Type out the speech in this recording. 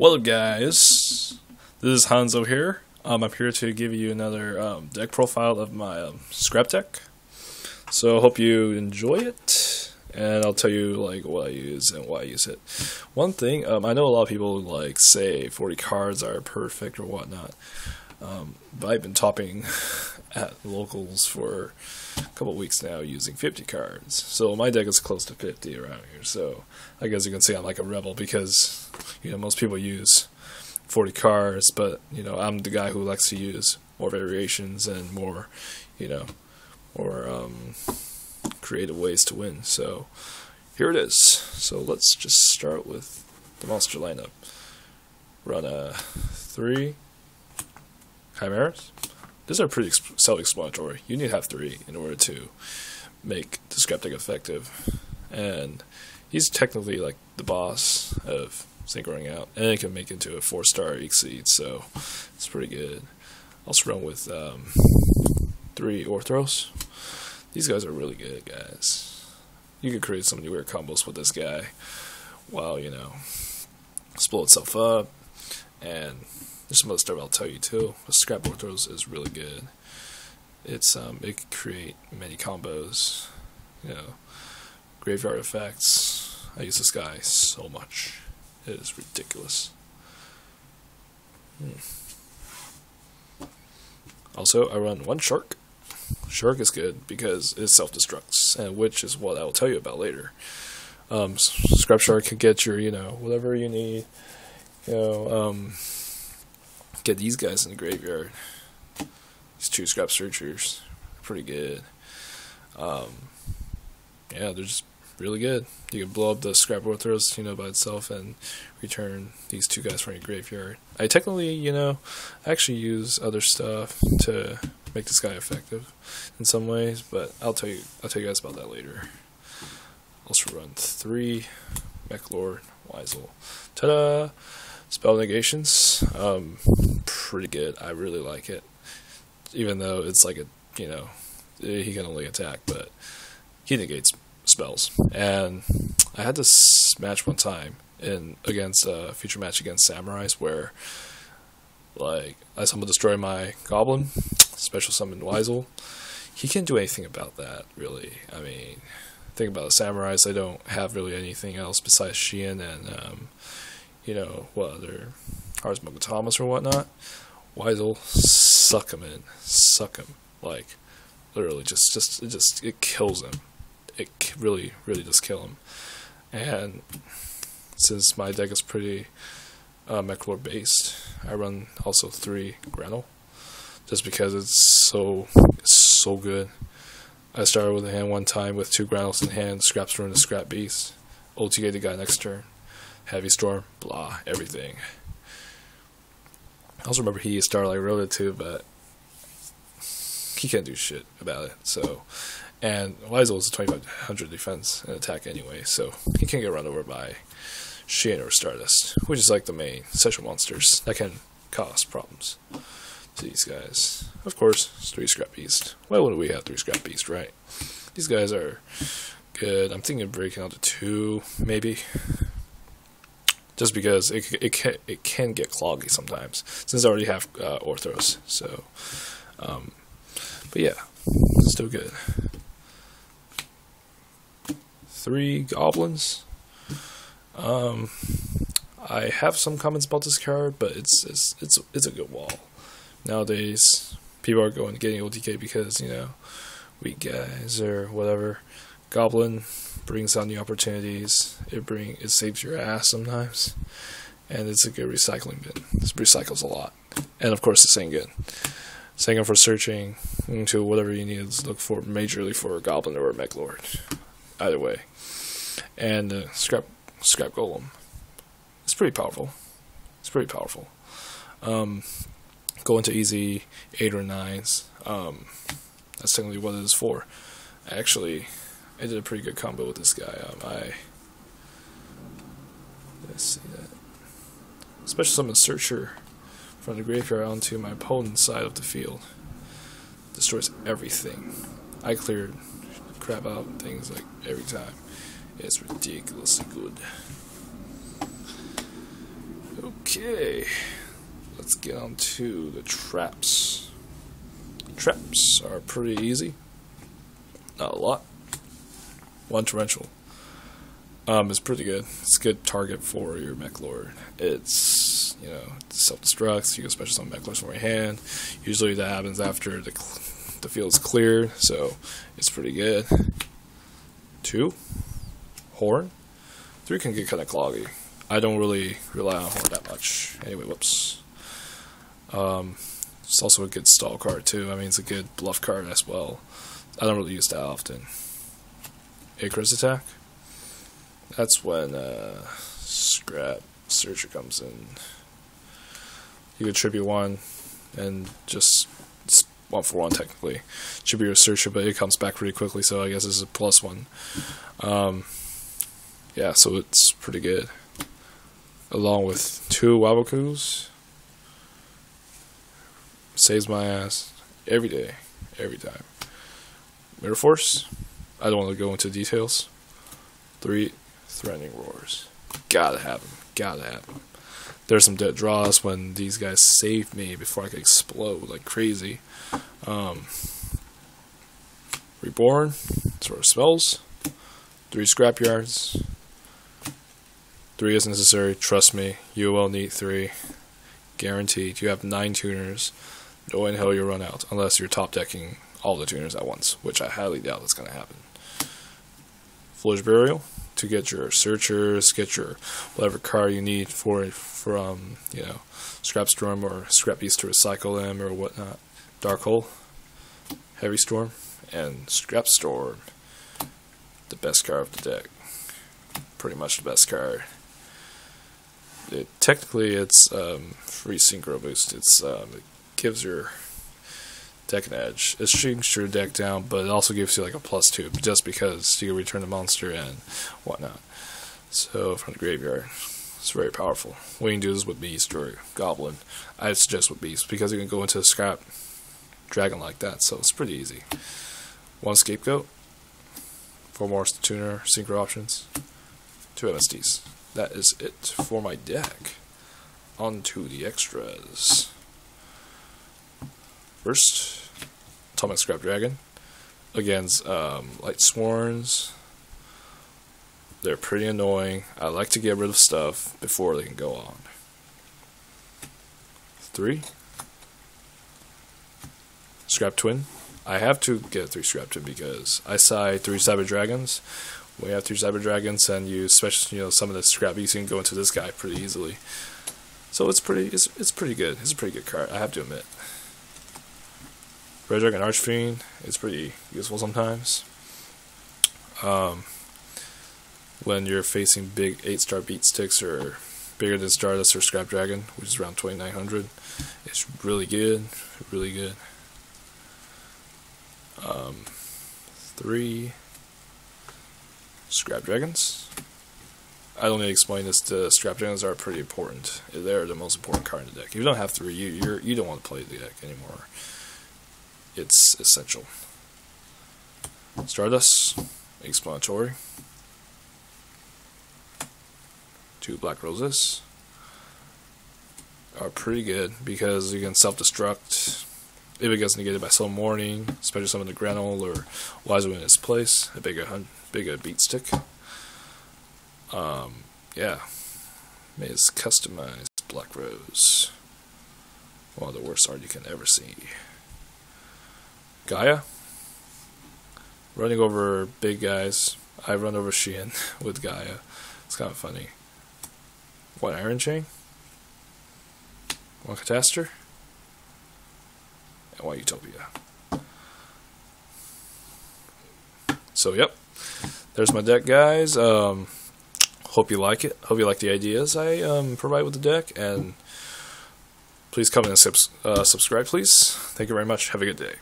Well, guys, this is Hanzo here. I'm here to give you another deck profile of my scrap deck. So I hope you enjoy it, and I'll tell you like what I use and why I use it. One thing, I know a lot of people like say 40 cards are perfect or whatnot, but I've been topping at locals for a couple weeks now using 50 cards. So my deck is close to 50 around here. So I guess you can say I'm like a rebel because most people use 40 cards, but I'm the guy who likes to use more variations and more more creative ways to win. So here it is. So let's just start with the monster lineup. Run 3 Chimeras. These are pretty self-explanatory. You need to have 3 in order to make the scrap deck effective. And he's technically like the boss of synchroning out, and it can make into a 4-star exceed, so it's pretty good. Also run with 3 Orthros. These guys are really good, guys. You can create some weird combos with this guy while, split itself up, and there's some other stuff I'll tell you too. But Scrap Orthros is really good. It can create many combos, graveyard effects. I use this guy so much. It is ridiculous. Also, I run 1 Shark. Shark is good because it self-destructs, and which is what I will tell you about later. Scrap Shark can get your, whatever you need. Get these guys in the graveyard. These 2 Scrap Searchers, pretty good. Yeah, they're just really good. You can blow up the Scrap Orthros, by itself and return these 2 guys from your graveyard. I technically, actually use other stuff to make this guy effective in some ways, but I'll tell you guys about that later. Also run 3 Mechlord Weisel. Ta-da! Spell negations. Pretty good. I really like it. Even though it's like he can only attack, but he negates spells. And I had this match one time against a future match against Samurais where I summon destroy my goblin, special summon Weisel. He can't do anything about that, really. I mean, think about the Samurais, they don't have really anything else besides Shein and what other Ars Mogatamas or whatnot. Weisel, suck him in. Suck him. Literally it kills him. It really, really does kill him. And since my deck is pretty Mechlord based, I run also 3 Granel, just because it's so good. I started with a hand one time with 2 Granels in hand, Scraps Ruin the Scrap Beast, ultigate the guy next turn, Heavy Storm, blah, everything. I also remember he started like Rota too, but he can't do shit about it. So, and Weisel is a 2500 defense and attack anyway, so he can't get run over by Shein or Stardust, which is like the main special monsters that can cause problems to these guys. Of course, it's 3 Scrap Beast. Why wouldn't we have 3 Scrap Beast, right? These guys are good. I'm thinking of breaking out to 2, maybe. Just because it can get cloggy sometimes, since I already have Orthros. So, but yeah, still good. 3 Goblins. I have some comments about this card, but it's a good wall. Nowadays, people are getting OTK because weak guys or whatever. Goblin brings on the opportunities. It saves your ass sometimes, and it's a good recycling bin. It recycles a lot, and of course, it's good. Same for searching into whatever you need to look for, majorly for a Goblin or a Mechlord. Either way, and Scrap Golem. It's pretty powerful. Go into easy 8 or 9s. That's technically what it is for. Actually, I did a pretty good combo with this guy. Let's see that. Special summon Searcher from the graveyard onto my opponent's side of the field. Destroys everything. I cleared crap out things every time. It's ridiculously good. Okay, let's get on to the traps. Traps are pretty easy. Not a lot. One torrential. It's pretty good. It's a good target for your mech lord. It's, you know, self-destructs. You can special summon mech lords from your hand. Usually that happens after the field is cleared, so it's pretty good. 2, horn. 3 can get kind of cloggy. I don't really rely on horn that much. Anyway, whoops. It's also a good stall card too. I mean, it's a good bluff card as well. I don't really use that often. Icarus attack. That's when Scrap Searcher comes in. You can tribute 1 and just 1 for 1 technically. Tribute your Searcher, but it comes back pretty quickly, so I guess this is a +1. Yeah, so it's pretty good. Along with 2 Wabokus. Saves my ass every day, every time. Mirror Force. I don't want to go into details. 3 Threatening Roars. Gotta have them. Gotta have them. There's some dead draws when these guys saved me before I could explode like crazy. Reborn. Sort of spells. 3 Scrapyards. 3 is necessary. Trust me, you will need 3. Guaranteed. You have 9 tuners. No in hell you'll run out unless you're top decking all the tuners at once, which I highly doubt is going to happen. Foolish Burial to get your searchers, get your whatever card you need from you know, Scrap Storm or Scrap Beast to recycle them or whatnot. Dark Hole, Heavy Storm, and Scrap Storm. The best card of the deck. Pretty much the best card. Technically, it's free synchro boost. It gives your deck an edge. It shrinks your deck down, but it also gives you like a +2, just because you can return the monster and whatnot. So from the graveyard, it's very powerful. What you can do is with Beast or Goblin. I suggest with Beast because you can go into a Scrap Dragon like that, so it's pretty easy. 1 Scapegoat, 4 more tuner synchro options, 2 MSDs. That is it for my deck. On to the extras. First, Atomic Scrap Dragon against Light Swarms. They're pretty annoying. I like to get rid of stuff before they can go on. 3, Scrap Twin. I have to get 3 Scrap Twin because I side 3 Cyber Dragons. When you have 3 Cyber Dragons and you especially, you know, some of the Scrap Beasts, you can go into this guy pretty easily. So it's pretty good. It's a pretty good card, I have to admit. Red Dragon Archfiend is pretty useful sometimes. When you're facing big 8-star beat sticks or bigger than Stardust or Scrap Dragon, which is around 2,900, it's really good. Really good. 3 Scrap Dragons. I don't need to explain this. The Scrap Dragons are pretty important. They're the most important card in the deck. If you don't have 3, you don't want to play the deck anymore. It's essential. Stardust, Explanatory. 2 Black Roses are pretty good because you can self-destruct if it gets negated by Soul Morning, especially some of the Granule or Wiser in its place. A bigger beat stick. Yeah. Is customized Black Rose. One of the worst art you can ever see. Gaia. Running over big guys. I run over Shein with Gaia. It's kind of funny. 1 Iron Chain. 1 Catastor. And 1 Utopia. So, yep. There's my deck, guys. Hope you like it. Hope you like the ideas I provide with the deck. And please comment and subscribe, please. Thank you very much. Have a good day.